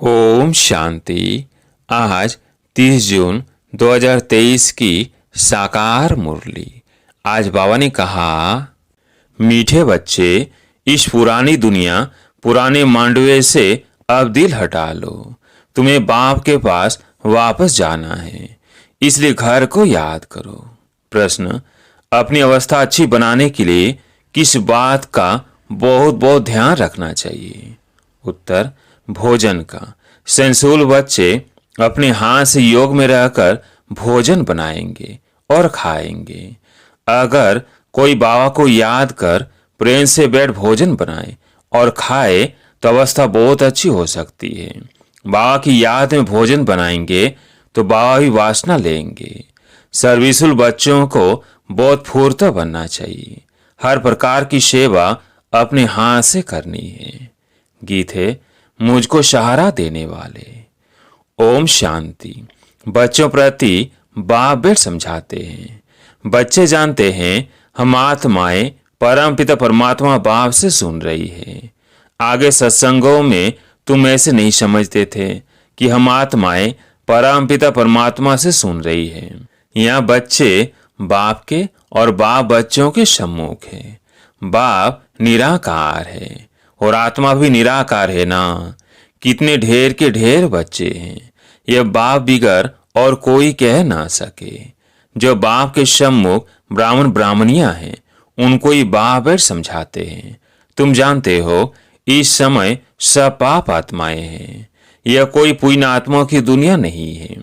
ओम शांति। आज 30 जून 2023 की साकार मुरली। आज बाबा ने कहा, मीठे बच्चे, इस पुरानी दुनिया पुराने मांडवे से अब दिल हटा लो। तुम्हें बाप के पास वापस जाना है, इसलिए घर को याद करो। प्रश्न, अपनी अवस्था अच्छी बनाने के लिए किस बात का बहुत बहुत ध्यान रखना चाहिए? उत्तर, भोजन का। सेंसुल बच्चे अपने हाथ से योग में रहकर भोजन बनाएंगे और खाएंगे। अगर कोई बाबा को याद कर प्रेम से बैठ भोजन बनाए और खाए तो अवस्था बहुत अच्छी हो सकती है। बाबा की याद में भोजन बनाएंगे तो बाबा भी वासना लेंगे। सर्विसुल बच्चों को बहुत फुर्ता बनना चाहिए। हर प्रकार की सेवा अपने हाथ से करनी है। गीत है, मुझको सहारा देने वाले। ओम शांति। बच्चों प्रति बाप बेट समझाते हैं। बच्चे जानते हैं हम आत्माएं परम पिता परमात्मा बाप से सुन रही है। आगे सत्संगों में तुम ऐसे नहीं समझते थे कि हम आत्माएं परम पिता परमात्मा से सुन रही है। यहाँ बच्चे बाप के और बाप बच्चों के सम्मुख है। बाप निराकार है और आत्मा भी निराकार है ना। कितने ढेर के ढेर बच्चे हैं, यह बाप बिगर और कोई कह ना सके। जो बाप के सम्मुख ब्राह्मण ब्राह्मणियां हैं, उनको ही बाप बैठ समझाते हैं। तुम जानते हो इस समय सब पाप आत्माएं हैं। यह कोई पुण्य आत्माओं की दुनिया नहीं है।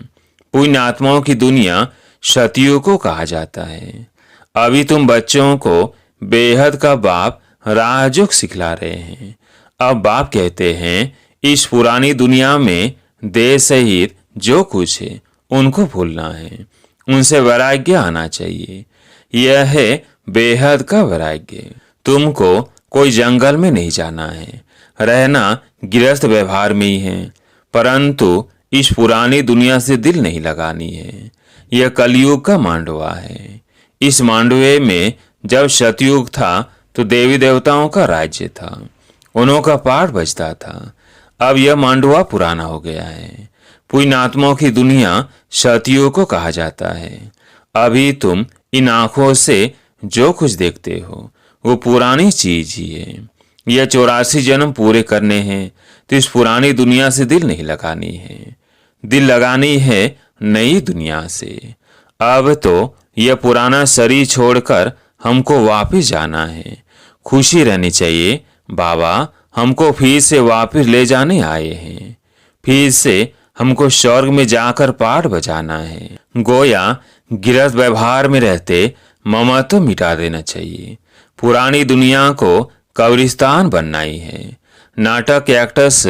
पुण्य आत्माओं की दुनिया सतयुग को कहा जाता है। अभी तुम बच्चों को बेहद का बाप राजयोग सिखला रहे हैं। अब बाप कहते हैं, इस पुरानी दुनिया में देह सहित जो कुछ है उनको भूलना है। उनसे वैराग्य आना चाहिए। यह है बेहद का वैराग्य। तुमको कोई जंगल में नहीं जाना है, रहना गृहस्थ व्यवहार में ही है। परंतु इस पुरानी दुनिया से दिल नहीं लगानी है। यह कलयुग का मांडवा है। इस मांडवे में जब सतयुग था तो देवी देवताओं का राज्य था, उन्हों का पाठ बजता था। अब यह मांडवा पुराना हो गया है। पुण्य आत्माओं की दुनिया सतयुग को कहा जाता है। अभी तुम इन आंखों से जो कुछ देखते हो वो पुरानी चीज ही है। यह 84 जन्म पूरे करने हैं, तो इस पुरानी दुनिया से दिल नहीं लगानी है। दिल लगानी है नई दुनिया से। अब तो यह पुराना शरीर छोड़कर हमको वापस जाना है। खुशी रहनी चाहिए, बाबा हमको फिर से वापस ले जाने आए हैं। फिर से हमको स्वर्ग में जाकर पाठ बजाना है। गोया गृहस्थ व्यवहार में रहते ममत्व मिटा देना चाहिए। पुरानी दुनिया को कब्रिस्तान बनना ही है। नाटक एक्टर्स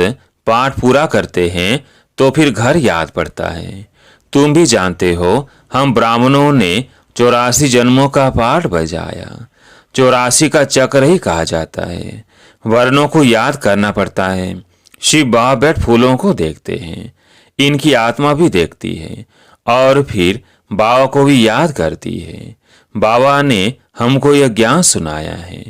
पाठ पूरा करते हैं तो फिर घर याद पड़ता है। तुम भी जानते हो हम ब्राह्मणों ने 84 जन्मों का पाठ बजाया। 84 का चक्र ही कहा जाता है। वर्णों को याद करना पड़ता है। शिव बाबा बैठ फूलों को देखते हैं, इनकी आत्मा भी देखती है और फिर बाबा को भी याद करती है। बाबा ने हमको यह ज्ञान सुनाया है।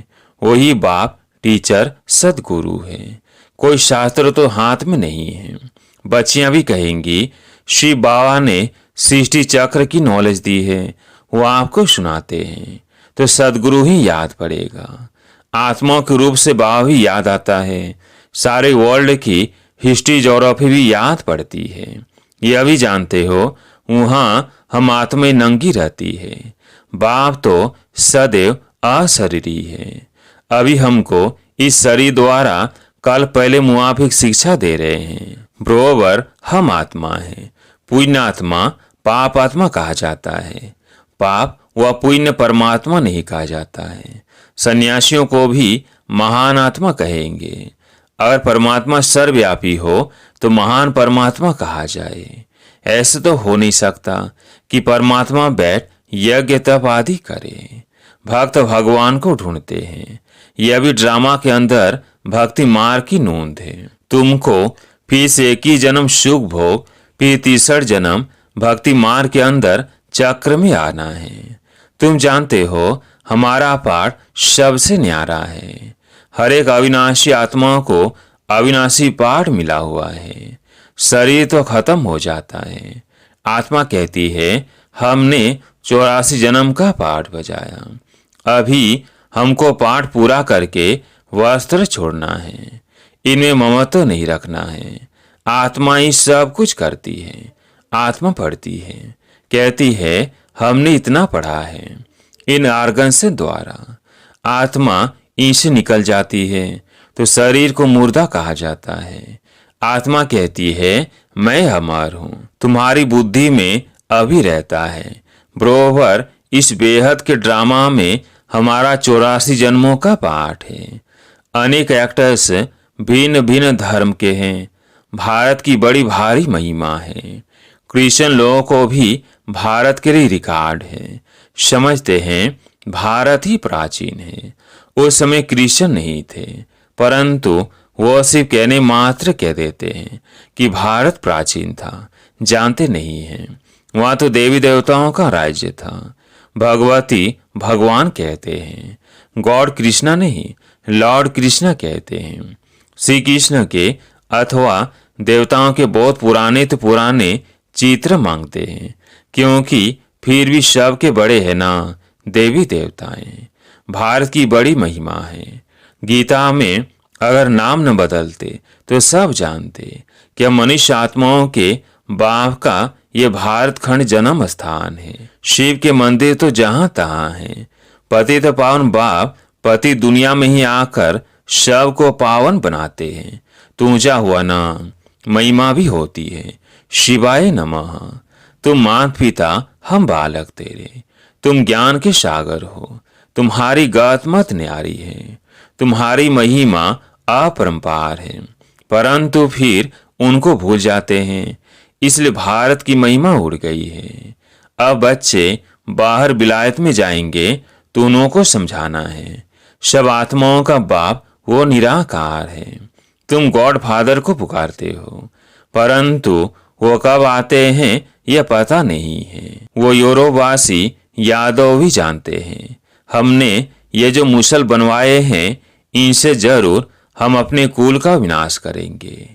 वही बाप टीचर सदगुरु है। कोई शास्त्र तो हाथ में नहीं है। बच्चियां भी कहेंगी शिव बाबा ने सृष्टि चक्र की नॉलेज दी है, वो आपको सुनाते हैं तो सदगुरु ही याद पड़ेगा। आत्माओं के रूप से बाबा भी याद आता है। सारे वर्ल्ड की हिस्ट्री ज्योग्राफी भी याद पड़ती है। यह भी जानते हो वहाँ हम आत्माएं नंगी रहती है। बाप तो सदैव अशरीरी है। अभी हमको इस शरीर द्वारा कल पहले मुआफिक शिक्षा दे रहे हैं। बरोबर हम आत्मा है। पुण्य आत्मा पाप आत्मा कहा जाता है। पाप व पुण्य परमात्मा नहीं कहा जाता है। सन्यासियों को भी महान आत्मा कहेंगे। अगर परमात्मा सर्वव्यापी हो तो महान परमात्मा कहा जाए। ऐसे तो हो नहीं सकता कि परमात्मा बैठ यज्ञ तप आदि करे। भक्त भगवान को ढूंढते हैं। यह भी ड्रामा के अंदर भक्ति मार्ग की नोंद है। तुमको फिर से एक ही जन्म सुख भोग, फिर तीसरा जन्म भक्ति मार्ग के अंदर चक्र में आना है। तुम जानते हो हमारा पाठ सबसे न्यारा है। हर एक अविनाशी आत्मा को अविनाशी पाठ मिला हुआ है। शरीर तो खत्म हो जाता है। आत्मा कहती है हमने 84 जन्म का पाठ बजाया, अभी हमको पाठ पूरा करके वस्त्र छोड़ना है। इनमें ममत्व नहीं रखना है। आत्मा ही सब कुछ करती है। आत्मा पढ़ती है, कहती है हमने इतना पढ़ा है। इन आर्गन से द्वारा आत्मा इनसे निकल जाती है तो शरीर को मुर्दा कहा जाता है। आत्मा कहती है मैं अमर हूं, तुम्हारी बुद्धि में अभी रहता है। बरोबर इस बेहद के ड्रामा में हमारा 84 जन्मों का पाठ है। अनेक एक्टर्स भिन्न भिन्न धर्म के हैं। भारत की बड़ी भारी महिमा है। क्रिश्चियन लोगों को भी भारत के लिए रिकॉर्ड है। समझते हैं भारत ही प्राचीन है। उस समय क्रिश्चियन नहीं थे, परंतु वो सिर्फ कहने मात्र कह देते हैं कि भारत प्राचीन था, जानते नहीं हैं वहां तो देवी देवताओं का राज्य था। भगवती भगवान कहते हैं, गॉड कृष्णा नहीं लॉर्ड कृष्णा कहते हैं। श्री कृष्ण के अथवा देवताओं के बहुत पुराने चित्र मांगते हैं, क्योंकि फिर भी सबके बड़े हैं ना देवी देवताएं। भारत की बड़ी महिमा है। गीता में अगर नाम न बदलते तो सब जानते कि मनुष्य आत्माओं के बाप का ये भारत खंड जन्म स्थान है। शिव के मंदिर तो जहां तहां है। पतित पावन बाप पति दुनिया में ही आकर शव को पावन बनाते हैं। तो ऊंचा हुआ नाम महिमा भी होती है। शिवाय नमः। तुम माता पिता हम बालक तेरे, तुम ज्ञान के सागर हो। तुम्हारी गात मत न्यारी है, तुम्हारी महिमा अपरंपार है, परंतु फिर उनको भूल जाते हैं, इसलिए भारत की महिमा उड़ गई है। अब बच्चे बाहर विलायत में जाएंगे तो उनको समझाना है सब आत्माओं का बाप वो निराकार है। तुम गॉड फादर को पुकारते हो, परंतु वो कब आते हैं यह पता नहीं है। वो यूरोपवासी यादव भी जानते हैं। हमने ये जो मुसल बनवाए हैं इनसे जरूर हम अपने कुल का विनाश करेंगे।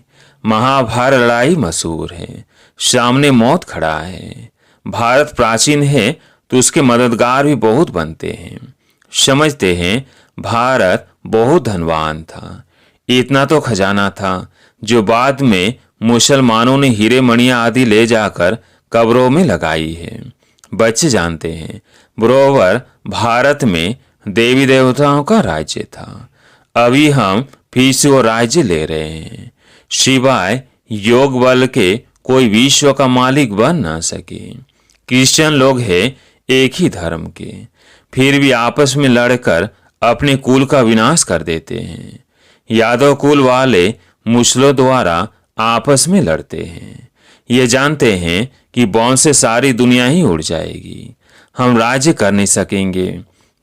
महाभारत लड़ाई मशहूर है, सामने मौत खड़ा है। भारत प्राचीन है तो उसके मददगार भी बहुत बनते हैं। समझते हैं भारत बहुत धनवान था। इतना तो खजाना था जो बाद में मुसलमानों ने हीरे मणियां आदि ले जाकर कब्रों में लगाई है। बच्चे जानते हैं बरोबर भारत में देवी देवताओं का राज्य था। अभी हम फिर से वो राज्य ले रहे हैं। सिवाय योग बल के कोई विश्व का मालिक बन ना सके। क्रिश्चियन लोग हैं एक ही धर्म के, फिर भी आपस में लड़कर अपने कुल का विनाश कर देते हैं। यादव कुल वाले मुसलों द्वारा आपस में लड़ते हैं। ये जानते हैं कि बॉम्ब से सारी दुनिया ही उड़ जाएगी, हम राज्य कर नहीं सकेंगे।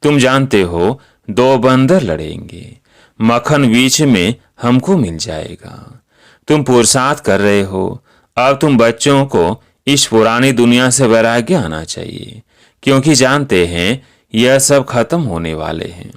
तुम जानते हो 2 बंदर लड़ेंगे, मक्खन बीच में हमको मिल जाएगा। तुम पुरुषार्थ कर रहे हो। अब तुम बच्चों को इस पुरानी दुनिया से वैराग्य आना चाहिए, क्योंकि जानते हैं यह सब खत्म होने वाले हैं।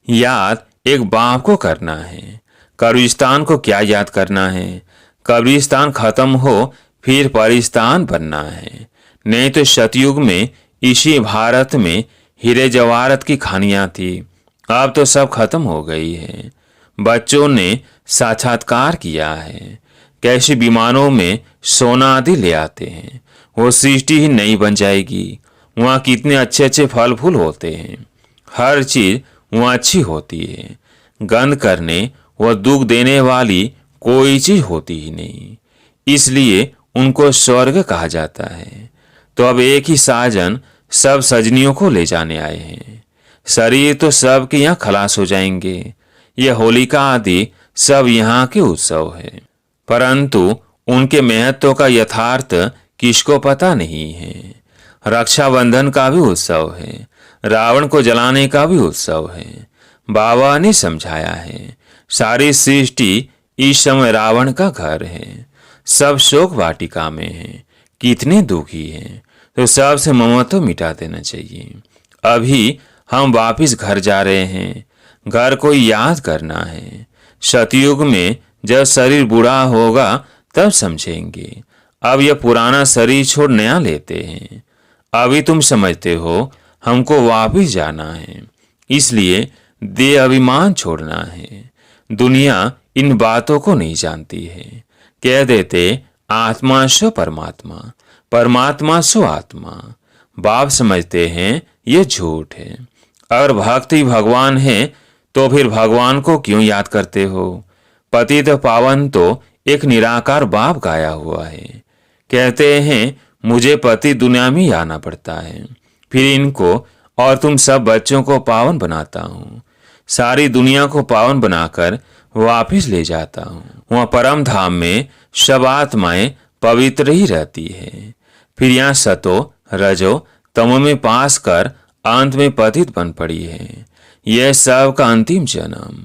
याद एक बाप को करना है। कब्रिस्तान को क्या याद करना है? कब्रिस्तान खत्म हो फिर परिस्तान बनना है। नहीं तो सतयुग में इसी भारत में हीरे जवाहरात की खानियां थी, अब तो सब खत्म हो गई है। बच्चों ने साक्षात्कार किया है कैसे विमानों में सोना आदि ले आते हैं। वो सृष्टि ही नहीं बन जाएगी। वहाँ कितने अच्छे अच्छे फल फूल होते हैं, हर चीज वहाँ अच्छी होती है। गंध करने व दुख देने वाली कोई चीज होती ही नहीं, इसलिए उनको स्वर्ग कहा जाता है। तो अब एक ही साजन सब सजनियों को ले जाने आए हैं। शरीर तो सब के यहाँ खलास हो जाएंगे। यह होलिका आदि सब यहाँ के उत्सव है, परंतु उनके महत्व का यथार्थ किसको पता नहीं है। रक्षाबंधन का भी उत्सव है, रावण को जलाने का भी उत्सव है। बाबा ने समझाया है सारी सृष्टि इस समय रावण का घर है। सब शोक वाटिका में है, कितने दुखी हैं, तो सबसे ममत्व मिटा देना चाहिए। अभी हम वापिस घर जा रहे हैं, घर को याद करना है। सतयुग में जब शरीर बूढ़ा होगा तब समझेंगे। अब यह पुराना शरीर छोड़ नया लेते हैं। अभी तुम समझते हो हमको वापिस जाना है, इसलिए देह अभिमान छोड़ना है। दुनिया इन बातों को नहीं जानती है। कह देते आत्मा सो परमात्मा, परमात्मा सो आत्मा। बाप समझते हैं ये झूठ है। अगर भक्ति भगवान है तो फिर भगवान को क्यों याद करते हो? पतित पावन तो एक निराकार बाप गाया हुआ है। कहते हैं मुझे पति दुनिया में ही आना पड़ता है, फिर इनको और तुम सब बच्चों को पावन बनाता हूँ। सारी दुनिया को पावन बनाकर वापिस ले जाता हूँ। वहाँ परम धाम में सब आत्माएं पवित्र ही रहती है। फिर यहाँ सतो रजो तमो में पास कर अंत में पतित बन पड़ी है। यह सब का अंतिम जन्म।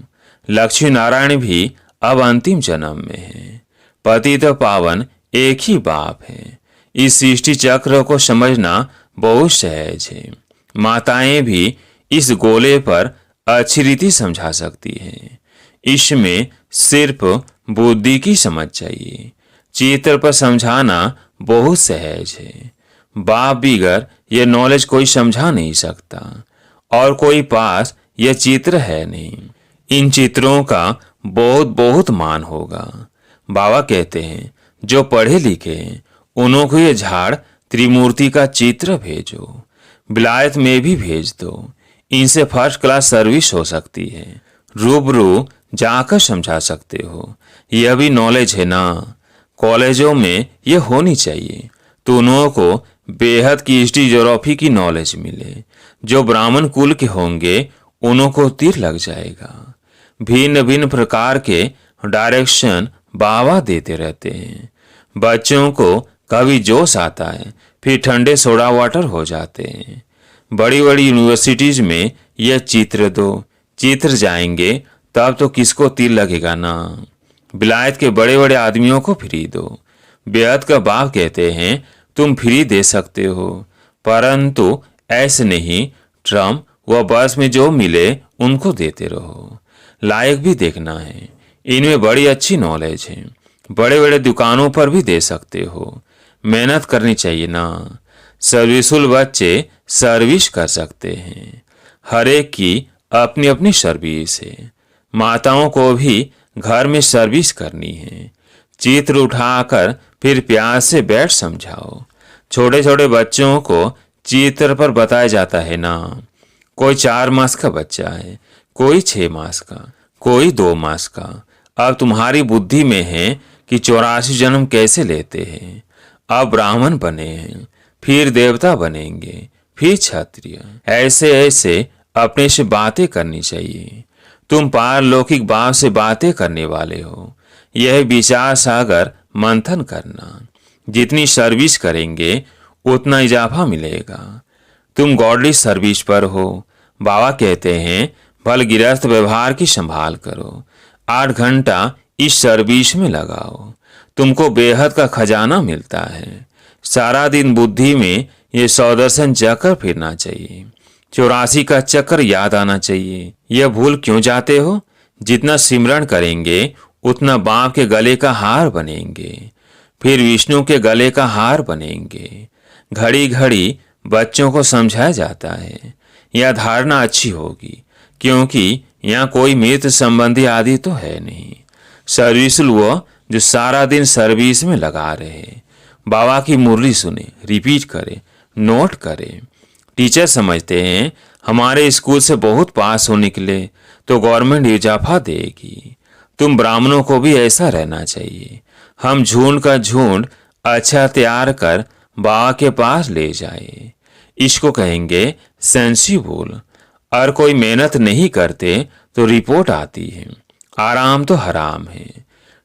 लक्ष्मी नारायण भी अब अंतिम जन्म में है। पतित पावन एक ही बाप है। इस सृष्टि चक्र को समझना बहुत सहज है। माताएं भी इस गोले पर अच्छी रीति समझा सकती हैं। इसमें सिर्फ बुद्धि की समझ चाहिए। चित्र पर समझाना बहुत सहज है। बाप बिगर यह नॉलेज कोई समझा नहीं सकता, और कोई पास यह चित्र है नहीं। इन चित्रों का बहुत बहुत मान होगा। बाबा कहते हैं जो पढ़े लिखे हैं उन्हों को ये झाड़ त्रिमूर्ति का चित्र भेजो, विलायत में भी भेज दो। इनसे फर्स्ट क्लास सर्विस हो सकती है। रूबरू जाकर समझा सकते हो। यह भी नॉलेज है ना। कॉलेजों में यह होनी चाहिए तो उन्हों को बेहद की हिस्ट्री ज्योग्राफी की नॉलेज मिले। जो ब्राह्मण कुल के होंगे उन्हों को तीर लग जाएगा। भिन्न भिन्न प्रकार के डायरेक्शन बाबा देते रहते हैं। बच्चों को कभी जोश आता है, फिर ठंडे सोडा वाटर हो जाते हैं। बड़ी बड़ी यूनिवर्सिटीज में यह चित्र दो, चित्र जाएंगे तब तो किसको तीर लगेगा ना। विलायत के बड़े बड़े आदमियों को फ्री दो। बेहद का बाप कहते हैं तुम फ्री दे सकते हो, परंतु ऐसे नहीं। ट्रम व बस में जो मिले उनको देते रहो। लायक भी देखना है। इनमें बड़ी अच्छी नॉलेज है। बड़े बड़े दुकानों पर भी दे सकते हो। मेहनत करनी चाहिए ना। सर्विसुल बच्चे सर्विस कर सकते हैं। हर एक की अपनी अपनी सर्विस है। माताओं को भी घर में सर्विस करनी है। चित्र उठाकर फिर प्यार से बैठ समझाओ। छोटे छोटे बच्चों को चित्र पर बताया जाता है ना। कोई 4 मास का बच्चा है, कोई 6 मास का, कोई 2 मास का। अब तुम्हारी बुद्धि में है कि 84 जन्म कैसे लेते हैं। अब ब्राह्मण बने हैं, फिर देवता बनेंगे, फिर क्षत्रिय। ऐसे ऐसे अपने से बातें करनी चाहिए। तुम पारलौकिक बाप से बातें करने वाले हो। यह विचार सागर मंथन करना। जितनी सर्विस करेंगे उतना इजाफा मिलेगा। तुम गॉडली सर्विस पर हो। बाबा कहते हैं भल गिरस्थ व्यवहार की संभाल करो। 8 घंटा इस सर्विस में लगाओ। तुमको बेहद का खजाना मिलता है। सारा दिन बुद्धि में ये 100 दर्शन चक्कर फिरना चाहिए। 84 का चक्कर याद आना चाहिए। यह भूल क्यों जाते हो? जितना सिमरण करेंगे उतना बाप के गले का हार बनेंगे, फिर विष्णु के गले का हार बनेंगे। घड़ी घड़ी बच्चों को समझाया जाता है। यह धारणा अच्छी होगी, क्योंकि यहाँ कोई मृत संबंधी आदि तो है नहीं। सर्विस वो जो सारा दिन सर्विस में लगा रहे। बाबा की मुरली सुने, रिपीट करे, नोट करे। टीचर समझते हैं हमारे स्कूल से बहुत पास हो निकले तो गवर्नमेंट इजाफा देगी। तुम ब्राह्मणों को भी ऐसा रहना चाहिए। हम झुंड का झुंड अच्छा तैयार कर बाबा के पास ले जाए। इसको कहेंगे सेंसिबल। और कोई मेहनत नहीं करते तो रिपोर्ट आती है। आराम तो हराम है।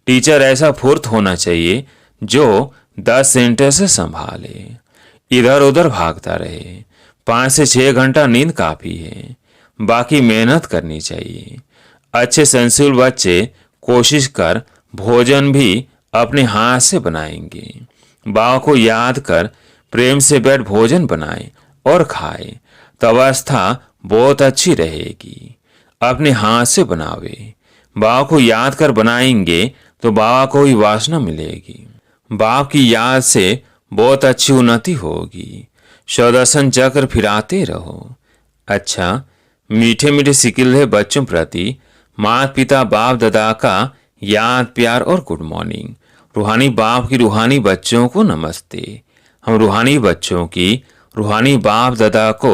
टीचर ऐसा फुर्त होना चाहिए जो 10 सेंटर से संभाले, इधर उधर भागता रहे। 5 से 6 घंटा नींद काफी है। बाकी मेहनत करनी चाहिए। अच्छे सेंसिबल बच्चे कोशिश कर भोजन भी अपने हाथ से बनाएंगे। बाबा को याद कर प्रेम से बैठ भोजन बनाए और खाए तो अवस्था बहुत अच्छी रहेगी। अपने हाथ से बनावे। बाबा को याद कर बनाएंगे तो बाबा को ही वासना मिलेगी। बाप की याद से बहुत अच्छी उन्नति होगी। सुदर्शन चक्र फिराते रहो। अच्छा, मीठे मीठे सिकिल्ले बच्चों प्रति माता पिता बाप दादा का याद प्यार और गुड मॉर्निंग। रूहानी बाप की रूहानी बच्चों को नमस्ते। हम रूहानी बच्चों की रूहानी बाप दादा को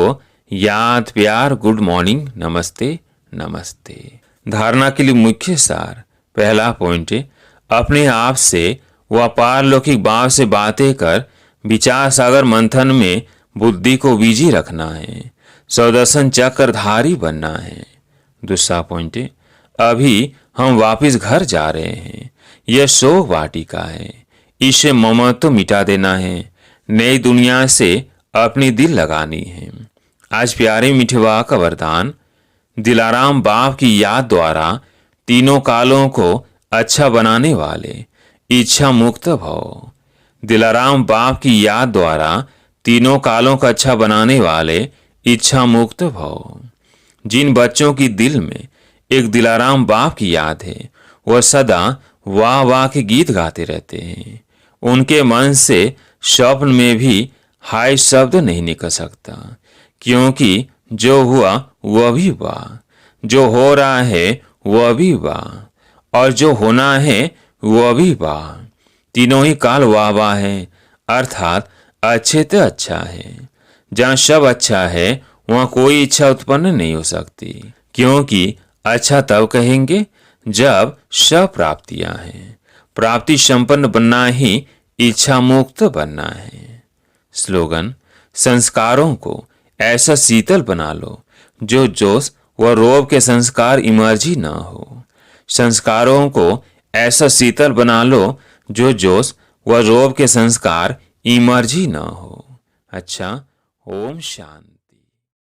याद प्यार गुड मॉर्निंग नमस्ते नमस्ते। धारणा के लिए मुख्य सार। पहला पॉइंट है, अपने आप से व पारलौकिक बाप से बातें कर विचार सागर मंथन में बुद्धि को बिजी रखना है। सुदर्शन चक्रधारी बनना है। दूसरा पॉइंट है, अभी हम वापिस घर जा रहे हैं। यह शोक वाटिका है। इसे ममत्व मिटा देना है। नई दुनिया से अपनी दिल लगानी है। आज प्यारे मीठे बाबा का वरदान, दिलाराम बाप की याद द्वारा तीनों कालों को अच्छा बनाने वाले इच्छा मुक्त भव। दिलाराम बाप की याद द्वारा तीनों कालों का अच्छा बनाने वाले इच्छा मुक्त भव। जिन बच्चों की दिल में एक दिलाराम बाप की याद है, वह सदा वाह वाह के गीत गाते रहते हैं। उनके मन से स्वप्न में भी हाय शब्द नहीं निकल सकता, क्योंकि जो हुआ वह भी वाह, जो हो रहा है वह भी वाह, और जो होना है वह भी वाह। तीनों ही काल वाह वाह है, अर्थात अच्छे तो अच्छा है। जहाँ सब अच्छा है वहाँ कोई इच्छा उत्पन्न नहीं हो सकती, क्योंकि अच्छा तब कहेंगे जब सब प्राप्तियां हैं। प्राप्ति संपन्न बनना ही इच्छा मुक्त बनना है। स्लोगन, संस्कारों को ऐसा शीतल बना लो जो जोश व रोब के संस्कार इमर्जी न हो। संस्कारों को ऐसा शीतल बना लो जो जोश व रोब के संस्कार इमर्जी न हो। अच्छा, ओम शांति।